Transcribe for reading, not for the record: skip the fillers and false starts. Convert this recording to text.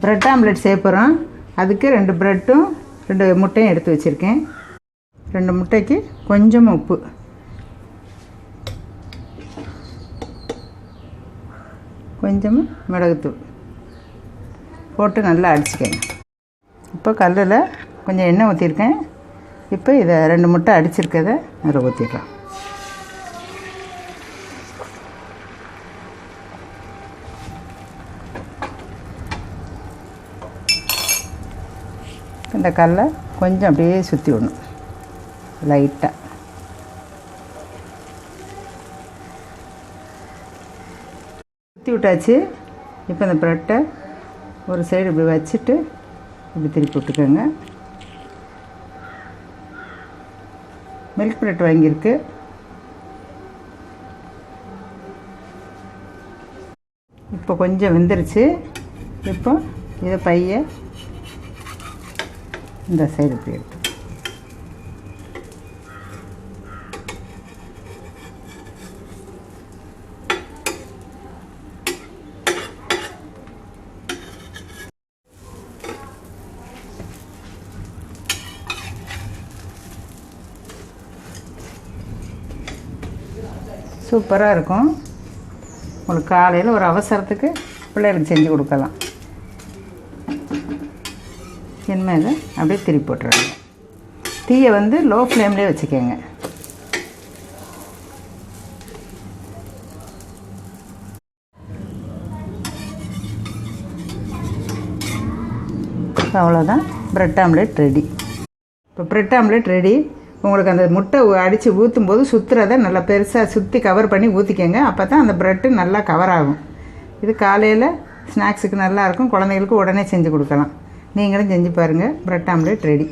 Bread omelette செய்ய போகிறோம். அதுக்கு 2 ப்ரெட்டும் 2 முட்டையும் எடுத்து வச்சுருக்கேன். 2 முட்டைக்கு கொஞ்சமாக உப்பு, கொஞ்சமாக மிளகுத்தூள் போட்டு நல்லா அடிச்சுக்கங்க. இப்போ கல்லில் கொஞ்சம் எண்ணெய் ஊற்றிருக்கேன். இப்போ இதை 2 முட்டை அடிச்சிருக்கதை அதில் ஊற்றிடலாம். இந்த கல்லை கொஞ்சம் அப்படியே சுற்றி விடணும் லைட்டாக. சுற்றி விட்டாச்சு. இப்போ இந்த ப்ரெட்டை ஒரு சைடு இப்படி வச்சுட்டு இப்படி திருப்பி விட்டுக்கோங்க. மில்க் ப்ரெட் வாங்கியிருக்கு. இப்போ கொஞ்சம் வெந்துருச்சு. இப்போ இதை பைய இந்த சைடு இப்படி எடுத்து சூப்பராக இருக்கும். உங்களுக்கு காலையில் ஒரு அவசரத்துக்கு பிள்ளைகளுக்கு செஞ்சு கொடுக்கலாம். இனிமேல் அப்படியே திருப்பி போட்டுருங்க. தீயை வந்து லோ ஃப்ளேம்லேயே வச்சுக்கோங்க. அவ்வளோதான், ப்ரெட் ஆம்லெட் ரெடி. இப்போ ப்ரெட் ஆம்லெட் ரெடி. உங்களுக்கு அந்த முட்டை அடித்து ஊற்றும் போது சுற்றுறதை நல்லா பெருசாக சுற்றி கவர் பண்ணி ஊற்றிக்கங்க. அப்போ தான் அந்த ப்ரெட்டு நல்லா கவர் ஆகும். இது காலையில் ஸ்நாக்ஸுக்கு நல்லாயிருக்கும். குழந்தைங்களுக்கு உடனே செஞ்சு கொடுக்கலாம். நீங்களும் செஞ்சு பாருங்கள். Bread omelette ready.